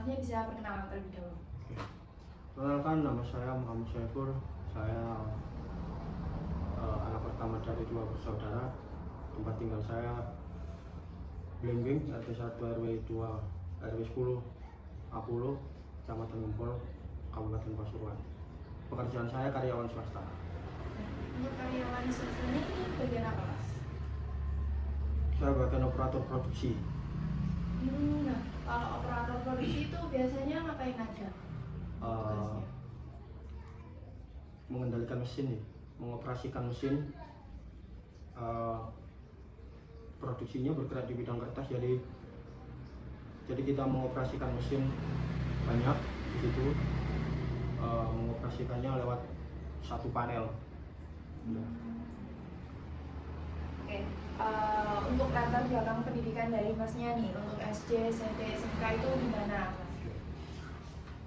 masnya bisa perkenalan terlebih dahulu. Perkenalkan, nama saya Muhammad Syaifur. Saya anak pertama dari 2 bersaudara. Tempat tinggal saya Blimbing, RT 1 RW 2 RW 10 A10, Kecamatan Gempol, Kabupaten Pasuruan. Pekerjaan saya karyawan swasta. Untuk karyawan swasta ini bagian apa, Mas? Saya bagian operator produksi. Nah, kalau operator produksi itu biasanya ngapain aja? Tugasnya? Mengendalikan mesin, mengoperasikan mesin. Produksinya bergerak di bidang kertas, jadi kita mengoperasikan mesin banyak di situ. Mengoperasikannya lewat satu panel. Oke. Untuk latar belakang pendidikan dari masnya nih, untuk SD, SMP, SMK itu gimana, Mas?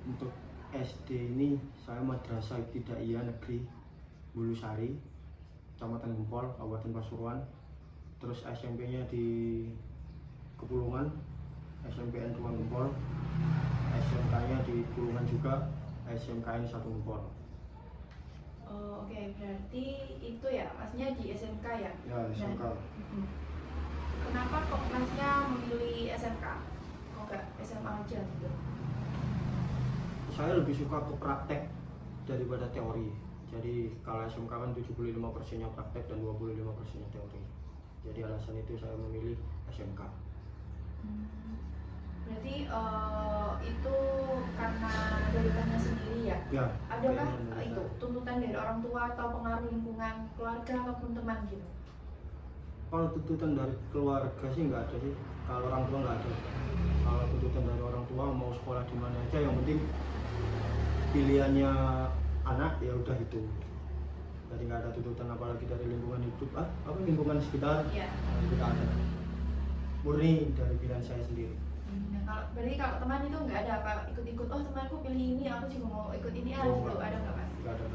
Untuk SD ini saya Madrasah Ibtidaiyah Negeri Bulusari, Kecamatan Gempol, Kabupaten Pasuruan. Terus SMP-nya di Kepulungan, SMPN 2 Gempol. SMK-nya di Pulungan juga, SMKN 1 Gempol. Oke, berarti itu ya, masnya di SMK ya? Ya, SMK. Kenapa kok masnya memilih SMK? Kok nggak SMA aja gitu? Saya lebih suka ke praktek daripada teori. Jadi kalau SMK kan 75%-nya praktek dan 25%-nya teori. Jadi alasan itu saya memilih SMK. Berarti itu karena dari masnya sendiri ya? Ya. Adakah itu tuntutan dari orang tua atau pengaruh lingkungan keluarga ataupun teman gitu? Kalau tuntutan dari keluarga sih nggak ada sih. Kalau orang tua nggak ada. Kalau tuntutan dari orang tua mau sekolah di mana aja, yang penting pilihannya anak ya udah itu. Jadi nggak ada tuntutan apalagi dari lingkungan hidup, lingkungan sekitar. Iya. Tidak ada. Murni dari pilihan saya sendiri. Nah, berarti kalau teman itu nggak ada apa ikut-ikut, oh temanku pilih ini, aku juga mau ikut ini, gitu. Ada nggak, Mas? Nggak ada.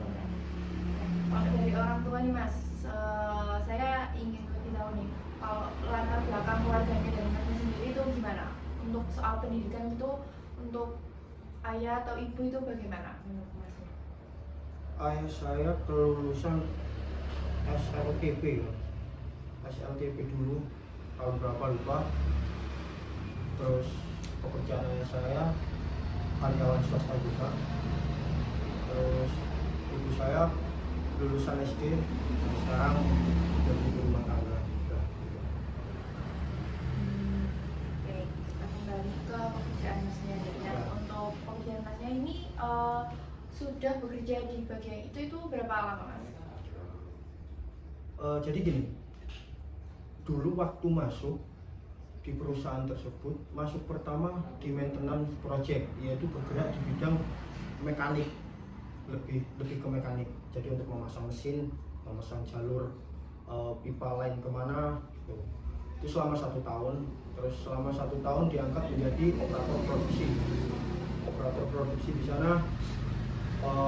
Kalau dari orang tua nih, Mas, saya ingin lebih tahu nih, kalau latar belakang keluarganya dari masnya sendiri itu gimana? Untuk soal pendidikan itu, untuk ayah atau ibu itu bagaimana menurut Masnya? Ayah saya kelulusan SLTP ya. SLTP dulu tahun berapa lupa. Terus pekerjaan ayah saya karyawan swasta juga. Terus ibu saya lulusan SD dan sekarang jadi ibu rumah tangga juga. Oke, kita kembali ke pekerjaan masnya. Dan untuk pekerjaan masnya ini sudah bekerja di bagian itu berapa lama, Mas? Jadi gini, dulu waktu masuk di perusahaan tersebut, masuk pertama di maintenance project, yaitu bergerak di bidang mekanik, lebih ke mekanik. Jadi untuk memasang mesin, memasang jalur pipa lain kemana gitu. Itu selama 1 tahun. Terus selama 1 tahun diangkat menjadi operator produksi. Operator produksi di sana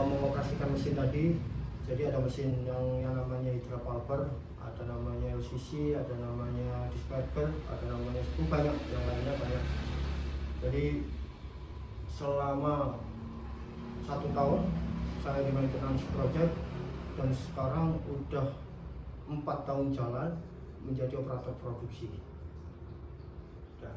mengoperasikan mesin tadi. Jadi ada mesin yang namanya hydropulver, ada namanya LCC, ada namanya disperger, ada namanya itu banyak, yang lainnya banyak. Jadi selama 1 tahun saya di maintenance project dan sekarang udah 4 tahun jalan menjadi operator produksi. Ya.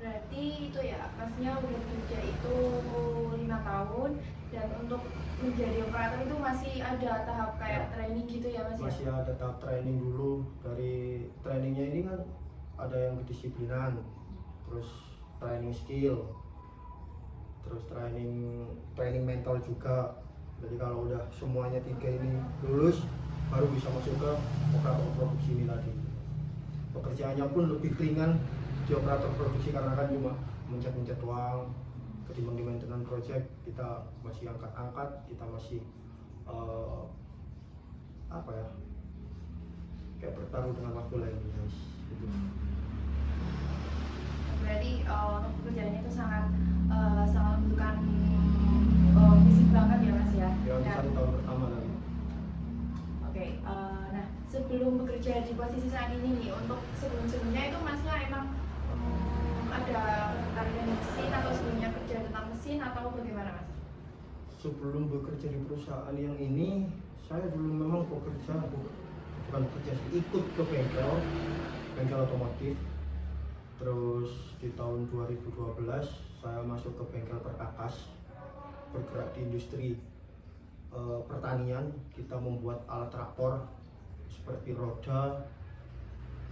Berarti itu ya, masnya udah kerja itu 5 tahun, dan untuk menjadi operator itu masih ada tahap kayak training gitu ya, Mas? Masih ada tahap training dulu. Dari trainingnya ini kan ada yang kedisiplinan, terus training skill, terus training mental juga. Jadi kalau udah semuanya 3 ini lulus, baru bisa masuk ke operator produksi ini tadi. Pekerjaannya pun lebih ringan di operator produksi karena kan cuma mencet-mencet doang. Ketimbang di maintenance project kita masih angkat-angkat, kita masih kayak bertaruh dengan waktu lainnya gitu. Berarti untuk pekerjaannya itu sangat membutuhkan fisik banget ya, Mas ya? Ya, untuk 1 tahun pertama tadi. Oke, nah sebelum bekerja di posisi saat ini nih, untuk sebelumnya itu Masnya emang ada tarian mesin atau sebelum bekerja di perusahaan yang ini, saya dulu memang bekerja, bukan bekerja sih, ikut ke bengkel otomotif. Terus di tahun 2012 saya masuk ke bengkel perkakas, bergerak di industri pertanian. Kita membuat alat traktor seperti roda,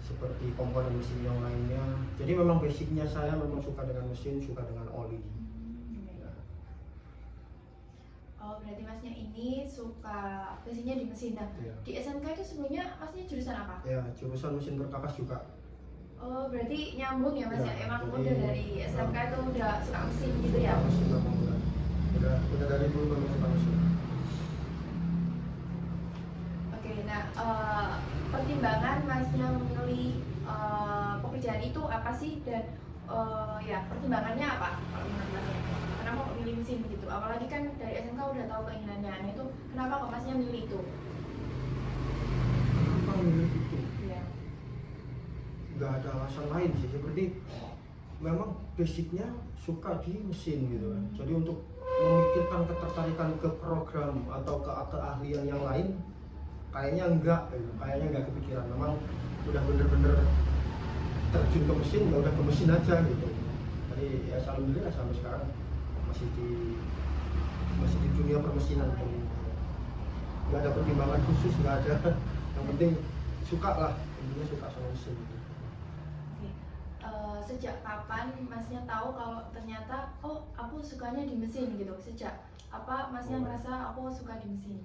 seperti komponen mesin yang lainnya. Jadi memang basicnya saya memang suka dengan mesin, suka dengan oli. Oh, berarti masnya ini suka basicnya di mesin. Nah, Ya. di SMK itu sebelumnya masnya jurusan apa? Ya, jurusan mesin perkakas juga. Oh, berarti nyambung ya mas ya? Ya, Emang jadi, udah dari SMK itu udah suka mesin gitu ya? Mesin memang udah dari dulu memang suka mesin. Oke, nah pertimbangan masnya memilih pekerjaan itu apa sih, dan ya pertimbangannya apa kalau menurut masnya? Kenapa kok milih mesin gitu? Apalagi kan dari SMK udah tahu keinginannya. Nah itu kenapa kok masnya milih itu? Kenapa milih itu? Iya. Nggak ada alasan lain sih, seperti memang basicnya suka di mesin gitu kan. Jadi untuk memikirkan ketertarikan ke program atau ke keahlian yang lain kayaknya enggak gitu. Kayaknya enggak kepikiran. Memang udah bener-bener terjun ke mesin, ya udah ke mesin aja gitu. Jadi ya alhamdulillah sampai sekarang masih di dunia permesinan. Nggak ada pertimbangan khusus, nggak ada. Yang penting suka lah, intinya suka sama mesin gitu. Oke. Sejak kapan masnya tahu kalau ternyata oh aku sukanya di mesin gitu? Sejak apa masnya merasa aku suka di mesin?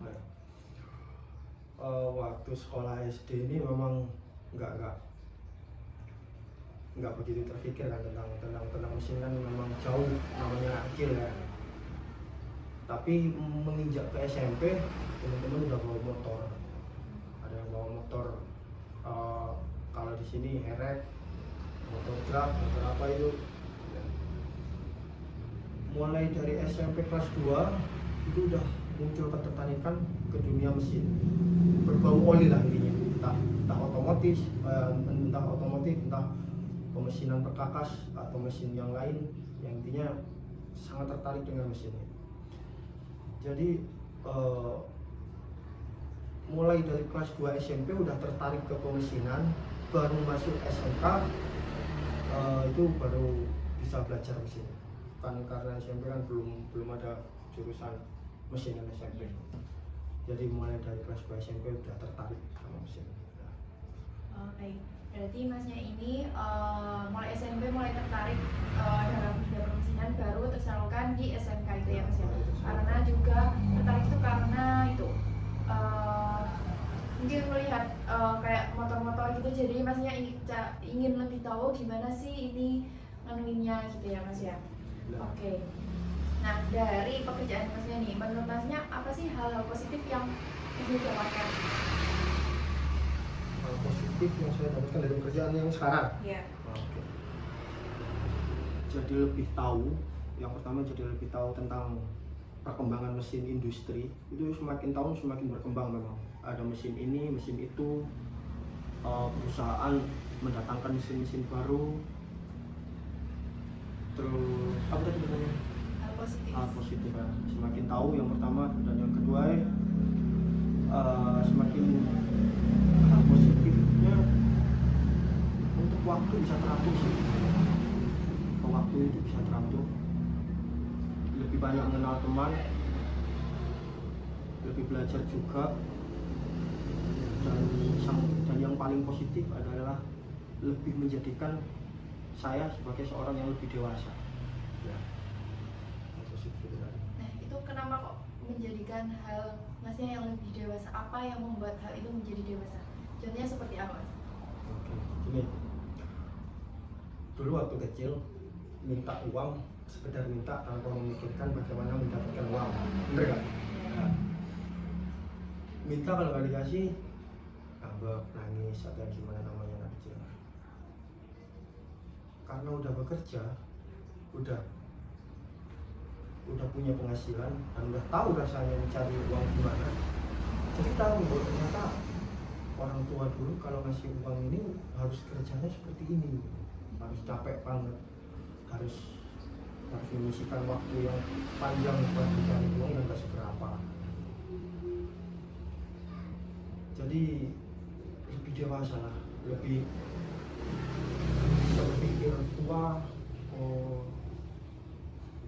Waktu sekolah SD ini memang nggak begitu terpikir kan tentang mesin, kan memang jauh, namanya kecil ya. Tapi menginjak ke SMP, teman-teman udah bawa motor, ada yang bawa motor, kalau di sini herek, motor truk, motor apa itu. Mulai dari SMP kelas 2 itu udah muncul ketertarikan ke dunia mesin, berbau oli lah intinya, entah otomotif, entah pemesinan perkakas atau mesin yang lain, yang intinya sangat tertarik dengan mesinnya. Jadi mulai dari kelas 2 SMP udah tertarik ke pemesinan, baru masuk SMK itu baru bisa belajar mesin. Kan karena SMP kan belum ada jurusan mesin dan SMP. Jadi mulai dari kelas 2 SMP udah tertarik sama mesin. Baik, berarti masnya ini mulai SMP mulai tertarik dalam dunia permesinan, baru tersalurkan di SMK itu ya mas ya? Karena juga tertarik itu karena itu mungkin melihat kayak motor-motor gitu, jadi masnya ingin lebih tahu gimana sih ini nganuinnya gitu ya mas ya? Oke. Nah, dari pekerjaan masnya nih, menurut masnya apa sih hal-hal positif yang masnya dapatkan? Hal positif yang saya dapatkan dari pekerjaan yang sekarang? Iya. Oke. Jadi lebih tahu, yang pertama jadi lebih tahu tentang perkembangan mesin industri. Itu semakin tahun semakin berkembang memang. Ada mesin ini, mesin itu, perusahaan mendatangkan mesin-mesin baru. Terus apa tadi namanya? Hal positif ya. Semakin tahu yang pertama, dan yang kedua semakin hal positifnya untuk waktu bisa teratur sih. Waktu itu bisa teratur, lebih banyak mengenal teman, lebih belajar juga, dan yang paling positif adalah lebih menjadikan saya sebagai seorang yang lebih dewasa ya. Nah itu kenapa kok menjadikan hal masnya yang lebih dewasa? Apa yang membuat hal itu menjadi dewasa? Contohnya seperti apa mas? Oke, gini, dulu waktu kecil minta uang sekedar minta tanpa memikirkan bagaimana mendapatkan uang, bener gak? Nah, minta kalau nggak dikasih ngambek, nangis, atau gimana namanya anak kecil. Karena udah bekerja, udah punya penghasilan dan udah tahu rasanya mencari uang gimana, jadi tahu bahwa ternyata orang tua dulu kalau ngasih uang ini harus kerjanya seperti ini, harus capek banget, harus harus menyisikan waktu yang panjang buat mencari uang yang gak seberapa. Jadi lebih dewasa lah, lebih bisa berpikir tua. Oh,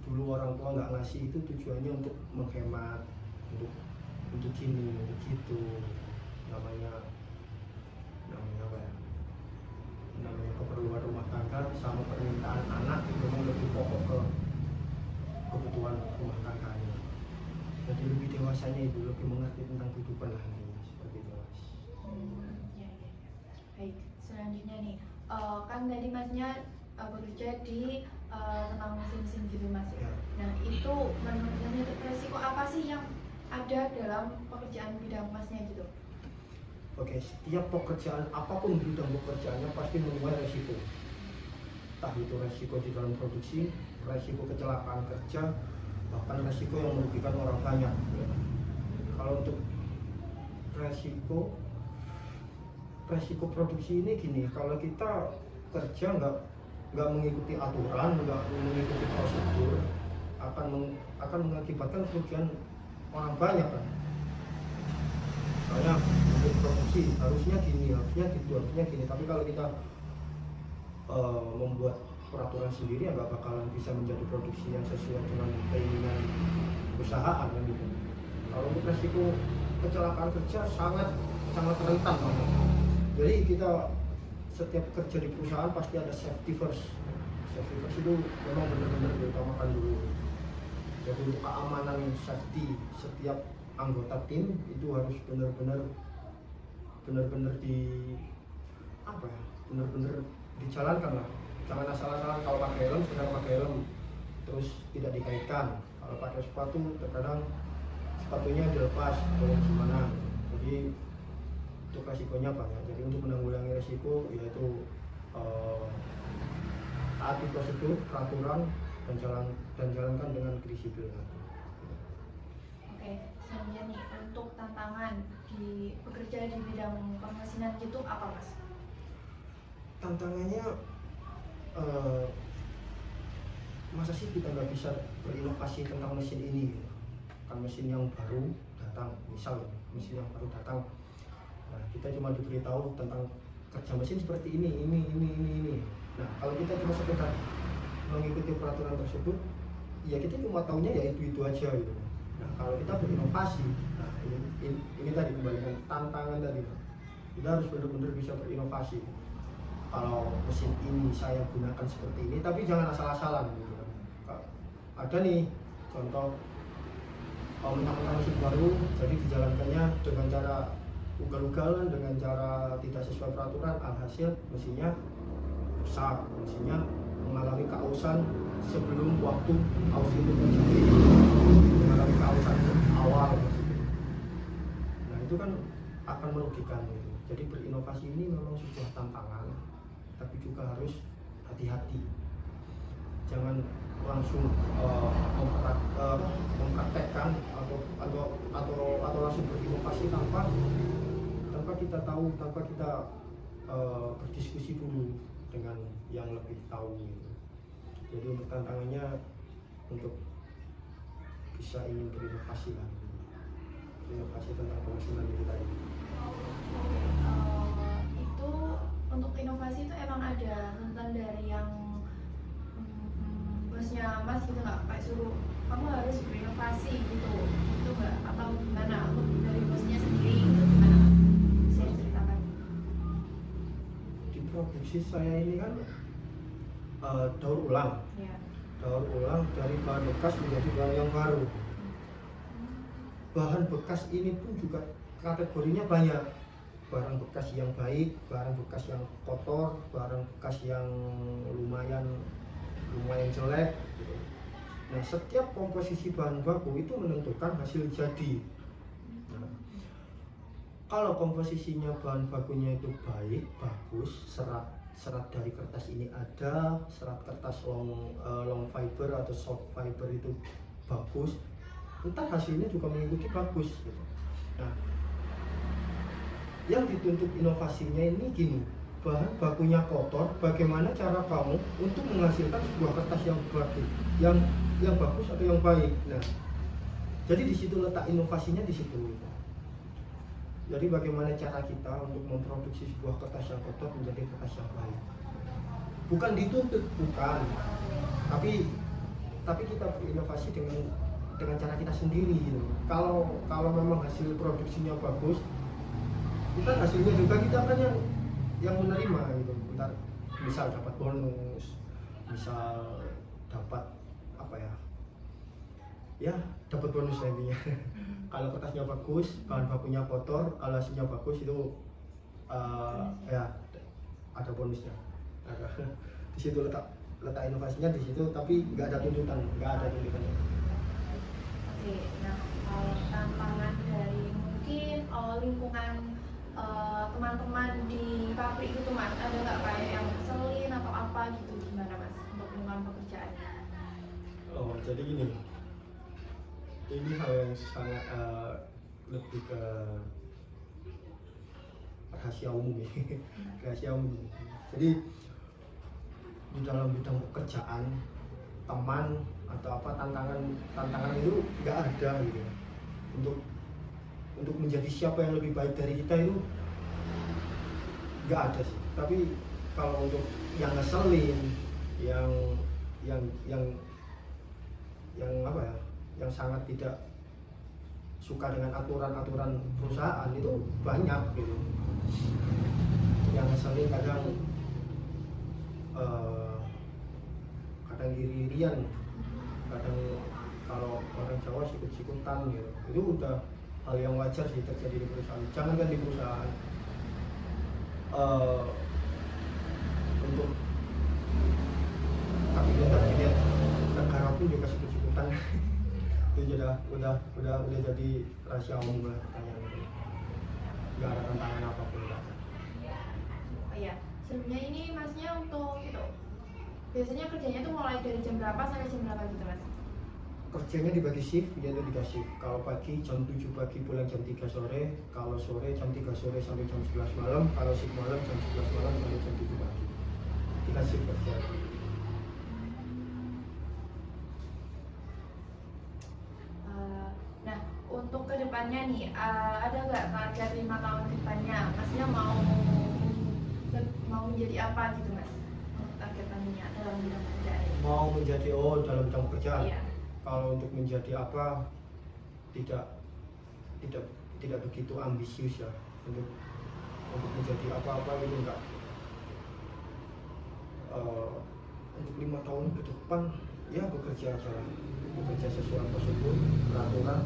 dulu orang tua nggak ngasih itu tujuannya untuk menghemat, untuk gini, untuk gitu. Namanya apa ya? Namanya keperluan rumah tangga sama permintaan anak itu memang lebih pokok ke kebutuhan rumah tangganya. Jadi lebih dewasanya itu lebih mengerti tentang kehidupan lah ini, seperti itu mas. Ya. Baik, selanjutnya nih, kan tadi masnya bekerja di tentang mesin-mesin gitu mas ya. Nah itu menurut masnya itu resiko apa sih yang ada dalam pekerjaan bidang masnya gitu? Oke, setiap pekerjaan apapun bidang pekerjaannya pasti menuai resiko. Entah itu resiko di dalam produksi, resiko kecelakaan kerja, bahkan resiko yang merugikan orang banyak. Kalau untuk resiko produksi ini gini, kalau kita kerja nggak mengikuti aturan, nggak mengikuti prosedur, akan mengakibatkan kerugian orang banyak kan. Soalnya untuk produksi harusnya gini, harusnya gitu, harusnya gini. Tapi kalau kita membuat peraturan sendiri, nggak bakalan bisa menjadi produksi yang sesuai dengan keinginan perusahaan kan gitu. Kalau untuk resiko kecelakaan kerja sangat rentan banget. Jadi kita setiap kerja di perusahaan pasti ada safety first. Safety first itu memang benar-benar diutamakan dulu. Jadi untuk keamanan safety setiap anggota tim itu harus benar-benar benar-benar dijalankan lah. Jangan asal-asalan kalau pakai helm sedang pakai helm terus tidak dikaitkan. Kalau pakai sepatu terkadang sepatunya dilepas atau gimana. Jadi itu resikonya banyak. Jadi untuk menanggulangi resiko yaitu taati prosedur, peraturan dan jalankan dengan disiplin. Oke, selanjutnya nih untuk tantangan di bekerja di bidang pemesinan gitu apa mas? Tantangannya masa sih kita nggak bisa berinovasi tentang mesin ini? Kan mesin yang baru datang, misal mesin yang baru datang, nah, kita cuma diberitahu tentang kerja mesin seperti ini. Nah kalau kita cuma sekedar mengikuti peraturan tersebut, ya kita cuma tahunya ya itu aja gitu. Nah kalau kita berinovasi, nah ini tadi kembalikan tantangan tadi, kita harus benar-benar bisa berinovasi. Kalau mesin ini saya gunakan seperti ini, tapi jangan asal-asalan gitu. Ada nih contoh mentang-mentang mesin baru, jadi dijalankannya dengan cara ugal-ugalan, dengan cara tidak sesuai peraturan, alhasil mesinnya rusak, mesinnya mengalami keausan sebelum waktu aus itu terjadi, mengalami keausan awal maksudnya. Nah itu kan akan merugikan gitu. Jadi berinovasi ini memang sebuah tantangan, tapi juga harus hati-hati. Jangan langsung mempraktekkan atau langsung berinovasi tanpa kita tahu, tanpa kita berdiskusi dulu dengan yang lebih tahu gitu. Jadi untuk tantangannya untuk bisa ingin berinovasi lah, inovasi tentang pemesinan itu tadi. Itu untuk inovasi itu emang ada rentan dari yang bosnya mas gitu nggak, kayak suruh kamu harus berinovasi gitu, itu nggak, atau gimana untuk dari bosnya sendiri itu gimana, bisa diceritakan? Di produksi saya ini kan daur ulang, daur ulang dari bahan bekas menjadi bahan yang baru. Bahan bekas ini pun juga kategorinya banyak. Barang bekas yang baik, barang bekas yang kotor, barang bekas yang lumayan jelek gitu. Nah setiap komposisi bahan baku itu menentukan hasil jadi. Nah, kalau komposisinya bahan bakunya itu baik, bagus, serat dari kertas ini ada, serat kertas long fiber atau short fiber itu bagus, entar hasilnya juga mengikuti bagus gitu. Nah yang dituntut inovasinya ini gini, bahan bakunya kotor, bagaimana cara kamu untuk menghasilkan sebuah kertas yang bagus, yang bagus atau yang baik. Nah, jadi di situ letak inovasinya di situ. Jadi bagaimana cara kita untuk memproduksi sebuah kertas yang kotor menjadi kertas yang baik. Bukan dituntut, bukan. Tapi kita berinovasi dengan cara kita sendiri gitu. Kalau memang hasil produksinya bagus, kita hasilnya juga kita kan yang menerima gitu. Bentar, misal dapat bonus, misal dapat apa ya? Ya, dapat bonus intinya. Kalau kertasnya bagus, bahan bakunya kotor, kalau hasilnya bagus itu ya ada bonusnya. Di situ letak inovasinya di situ, tapi nggak ada tuntutan. Oke, nah kalau tantangan dari mungkin lingkungan teman-teman di pabrik itu mas, ada nggak kayak yang ngeselin atau apa gitu, gimana mas untuk lingkungan pekerjaannya? Oh, jadi gini, ini hal yang sangat lebih ke rahasia umum ya. Rahasia umum. Jadi di dalam bidang pekerjaan, teman atau apa tantangan itu nggak ada gitu. Untuk menjadi siapa yang lebih baik dari kita itu nggak ada sih. Tapi kalau untuk yang ngeselin, yang apa ya, yang sangat tidak suka dengan aturan-aturan perusahaan itu banyak gitu. Yang ngeselin kadang iri-irian, kadang kalau orang Jawa sikut-sikutan gitu. Itu udah hal yang wajar sih terjadi di perusahaan. Jangankan di perusahaan, untuk kabinet negara pun juga sikut-sikutan. Itu udah jadi rahasia umum lah pertanyaan itu. Nggak ada tantangan apapun lah. Oh iya, sebelumnya ini masnya untuk itu biasanya kerjanya tuh mulai dari jam berapa sampai jam berapa gitu mas? Kerjanya dibagi shift, yaitu 3 shift. Kalau pagi jam 7 pagi pulang jam 3 sore, kalau sore jam 3 sore sampai jam 11 malam, kalau shift malam jam 11 malam sampai jam 7 pagi. 3 shift kerja. Nah, untuk kedepannya nih, ada nggak target 5 tahun kedepannya? Masnya mau menjadi apa gitu mas? Targetannya dalam bidang pekerjaan? Mau menjadi dalam bidang pekerjaan? Iya. Kalau untuk menjadi apa, tidak begitu ambisius ya. Untuk menjadi apa-apa itu enggak. Untuk 5 tahun ke depan ya bekerja aja, bekerja sesuai prosedur, peraturan,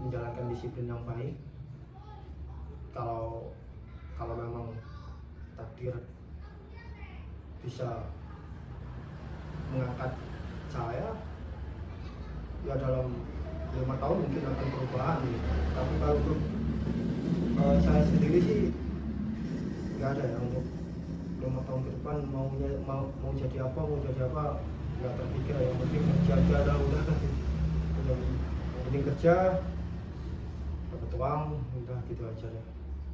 menjalankan disiplin yang baik. Kalau memang takdir bisa mengangkat saya, ya dalam 5 tahun mungkin akan perubahan gitu. Tapi kalau untuk saya sendiri sih nggak ada ya, untuk 5 tahun ke depan mau jadi apa, nggak terpikir. Yang penting kerja aja dah udah. Yang penting kerja, dapat uang, udah gitu aja deh.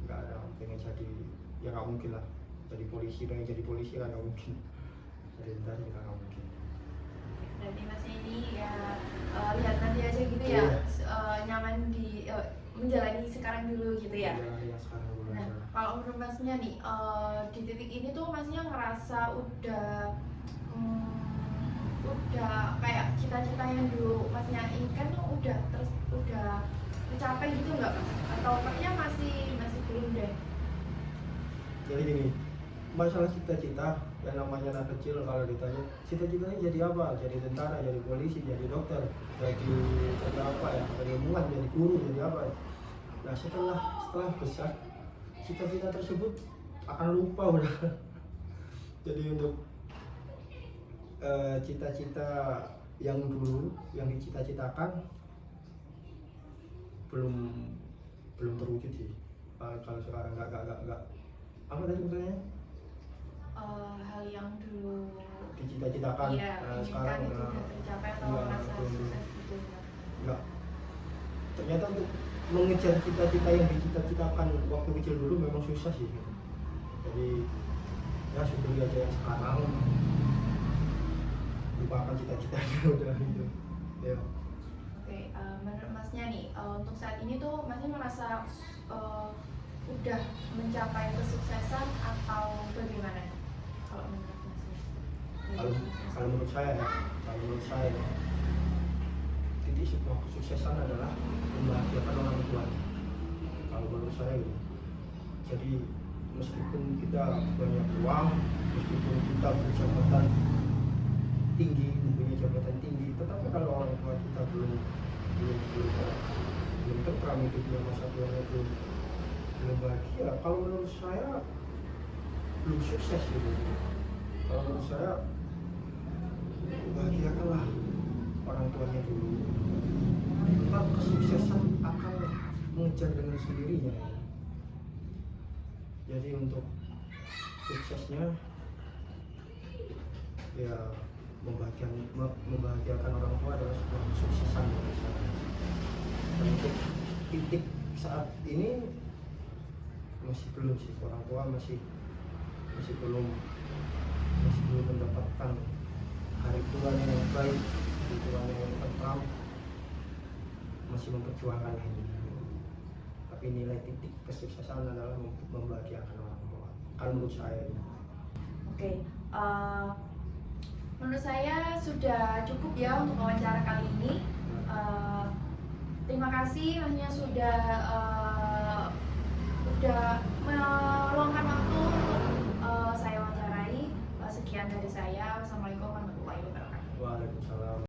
Nggak ada pengen jadi, ya nggak mungkin lah. Pengen jadi polisi kan nggak mungkin. Jadi tentara juga nggak mungkin. Berarti masnya ini ya lihat nanti aja gitu ya, nyaman di menjalani sekarang dulu gitu ya. Ya sekarang dulu Nah, aja. kalau menurut masnya nih, di titik ini tuh masnya ngerasa udah kayak cita-cita yang dulu masnya inginkan tuh udah tercapai gitu nggak mas? Atau kayaknya masih belum deh? Jadi gini, masalah cita-cita yang namanya anak kecil, kalau ditanya cita-citanya jadi apa, jadi tentara, jadi polisi, jadi dokter, jadi apa ya, jadi ilmuwan, jadi guru, jadi apa ya. Nah setelah besar, cita-cita tersebut akan lupa udah. Jadi untuk cita-cita yang dulu yang dicita-citakan belum terwujud sih. Kalau sekarang nggak apa tadi maksudnya? Hal yang dulu Dicita-citakan, sekarang itu udah tercapai atau merasa sukses gitu ya? Enggak. ternyata untuk mengejar cita-cita yang dicita-citakan waktu kecil dulu memang susah sih. Jadi ya syukuri aja yang sekarang, lupakan cita-citanya udah gitu ya. Oke, menurut masnya nih, untuk saat ini tuh masnya merasa udah mencapai kesuksesan atau bagaimana? Kalau menurut masnya? Kalau menurut saya ya, titik sebuah kesuksesan adalah membahagiakan orang tua. Kalau menurut saya gitu. Jadi meskipun kita banyak uang, meskipun kita berjabatan tinggi, mempunyai jabatan tinggi, tetapi kalau orang tua kita belum tentram hidupnya, masa tuanya belum bahagia, kalau menurut saya belum sukses gitu. Kalau menurut saya bahagiakanlah orang tuanya dulu, maka kesuksesan akan mengejar dengan sendirinya. Jadi untuk suksesnya ya membahagiakan orang tua adalah sebuah kesuksesan bagi saya. Dan untuk titik saat ini masih belum sih, orang tua masih belum mendapatkan hari tuanya yang baik, hari tuanya yang tentram, masih memperjuangkan ini. Tapi nilai titik kesuksesan adalah membahagiakan orang tua. Kalau menurut saya. Oke, menurut saya sudah cukup ya untuk wawancara kali ini. Terima kasih Masnya sudah meluangkan waktu untuk saya wawancarai. Sekian dari saya. Wassalamualaikum warahmatullahi wabarakatuh. Waalaikumsalam.